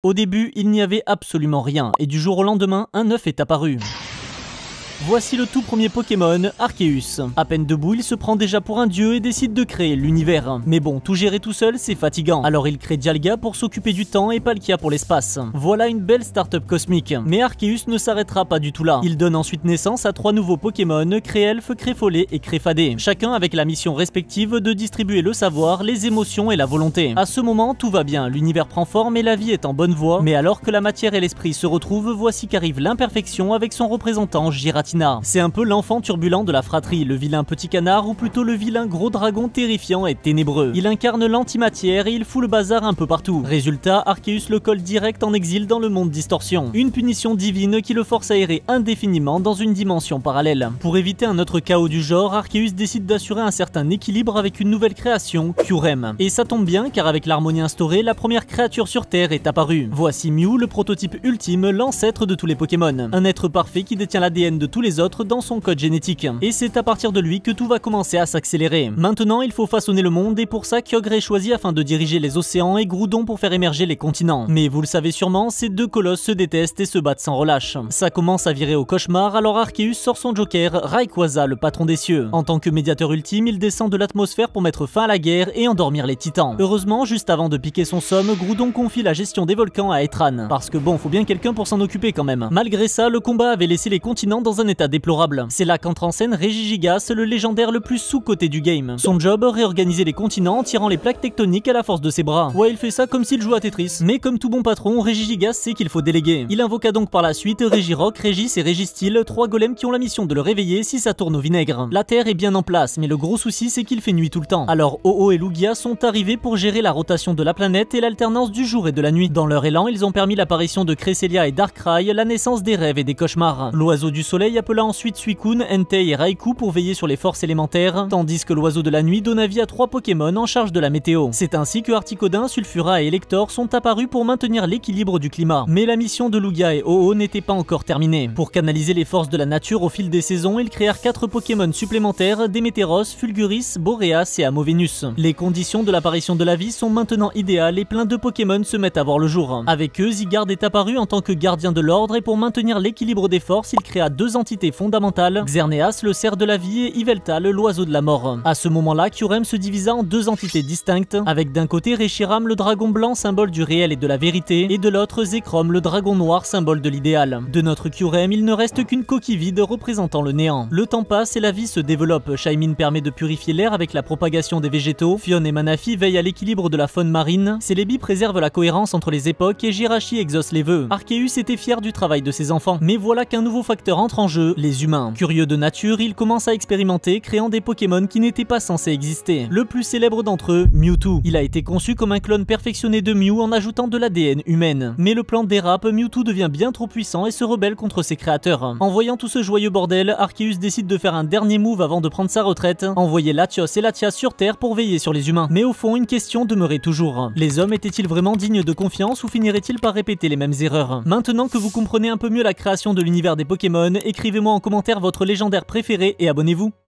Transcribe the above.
Au début, il n'y avait absolument rien, et du jour au lendemain, un œuf est apparu. Voici le tout premier Pokémon, Arceus. À peine debout, il se prend déjà pour un dieu et décide de créer l'univers. Mais bon, tout gérer tout seul, c'est fatigant. Alors il crée Dialga pour s'occuper du temps et Palkia pour l'espace. Voilà une belle start-up cosmique. Mais Arceus ne s'arrêtera pas du tout là. Il donne ensuite naissance à 3 nouveaux Pokémon, Créelfe, Créfollet et Créfadé. Chacun avec la mission respective de distribuer le savoir, les émotions et la volonté. À ce moment, tout va bien, l'univers prend forme et la vie est en bonne voie. Mais alors que la matière et l'esprit se retrouvent, voici qu'arrive l'imperfection avec son représentant Giratina. C'est un peu l'enfant turbulent de la fratrie, le vilain petit canard ou plutôt le vilain gros dragon terrifiant et ténébreux. Il incarne l'antimatière et il fout le bazar un peu partout. Résultat, Arceus le colle direct en exil dans le monde Distorsion. Une punition divine qui le force à errer indéfiniment dans une dimension parallèle. Pour éviter un autre chaos du genre, Arceus décide d'assurer un certain équilibre avec une nouvelle création, Kyurem. Et ça tombe bien car avec l'harmonie instaurée, la première créature sur Terre est apparue. Voici Mew, le prototype ultime, l'ancêtre de tous les Pokémon. Un être parfait qui détient l'ADN de tous les autres dans son code génétique. Et c'est à partir de lui que tout va commencer à s'accélérer. Maintenant, il faut façonner le monde et pour ça, Kyogre est choisi afin de diriger les océans et Groudon pour faire émerger les continents. Mais vous le savez sûrement, ces deux colosses se détestent et se battent sans relâche. Ça commence à virer au cauchemar, alors Arceus sort son joker, Rayquaza, le patron des cieux. En tant que médiateur ultime, il descend de l'atmosphère pour mettre fin à la guerre et endormir les titans. Heureusement, juste avant de piquer son somme, Groudon confie la gestion des volcans à Etran. Parce que bon, faut bien quelqu'un pour s'en occuper quand même. Malgré ça, le combat avait laissé les continents dans un état déplorable. C'est là qu'entre en scène Regigigas, le légendaire le plus sous-coté du game. Son job, réorganiser les continents en tirant les plaques tectoniques à la force de ses bras. Ouais, il fait ça comme s'il jouait à Tetris. Mais comme tout bon patron, Regigigas sait qu'il faut déléguer. Il invoqua donc par la suite Regirock, Régis et Régistil, 3 golems qui ont la mission de le réveiller si ça tourne au vinaigre. La Terre est bien en place, mais le gros souci c'est qu'il fait nuit tout le temps. Alors Ho-Oh et Lugia sont arrivés pour gérer la rotation de la planète et l'alternance du jour et de la nuit. Dans leur élan, ils ont permis l'apparition de Cresselia et Darkrai, la naissance des rêves et des cauchemars. L'oiseau du soleil appela ensuite Suicune, Entei et Raikou pour veiller sur les forces élémentaires, tandis que l'oiseau de la nuit donna vie à 3 Pokémon en charge de la météo. C'est ainsi que Articodin, Sulfura et Elector sont apparus pour maintenir l'équilibre du climat. Mais la mission de Lugia et Ho-Oh n'était pas encore terminée. Pour canaliser les forces de la nature au fil des saisons, ils créèrent 4 Pokémon supplémentaires, Démétéros, Fulguris, Boreas et Amovenus. Les conditions de l'apparition de la vie sont maintenant idéales et plein de Pokémon se mettent à voir le jour. Avec eux, Zygarde est apparu en tant que gardien de l'ordre et pour maintenir l'équilibre des forces, il créa 2 entités fondamentales, Xerneas, le cerf de la vie, et Yveltal, l'oiseau de la mort. À ce moment-là, Kyurem se divisa en 2 entités distinctes, avec d'un côté Reshiram, le dragon blanc, symbole du réel et de la vérité, et de l'autre Zekrom, le dragon noir, symbole de l'idéal. De notre Kyurem, il ne reste qu'une coquille vide représentant le néant. Le temps passe et la vie se développe. Shaymin permet de purifier l'air avec la propagation des végétaux, Fion et Manafi veillent à l'équilibre de la faune marine, Celebi préserve la cohérence entre les époques et Jirachi exauce les vœux. Arceus était fier du travail de ses enfants, mais voilà qu'un nouveau facteur entre en jeu, les humains. Curieux de nature, il commence à expérimenter, créant des Pokémon qui n'étaient pas censés exister. Le plus célèbre d'entre eux, Mewtwo. Il a été conçu comme un clone perfectionné de Mew en ajoutant de l'ADN humaine. Mais le plan dérape, Mewtwo devient bien trop puissant et se rebelle contre ses créateurs. En voyant tout ce joyeux bordel, Arceus décide de faire un dernier move avant de prendre sa retraite, envoyer Latios et Latias sur Terre pour veiller sur les humains. Mais au fond, une question demeurait toujours. Les hommes étaient-ils vraiment dignes de confiance ou finiraient-ils par répéter les mêmes erreurs? Maintenant que vous comprenez un peu mieux la création de l'univers des Pokémon, écrivez-moi en commentaire votre légendaire préféré et abonnez-vous.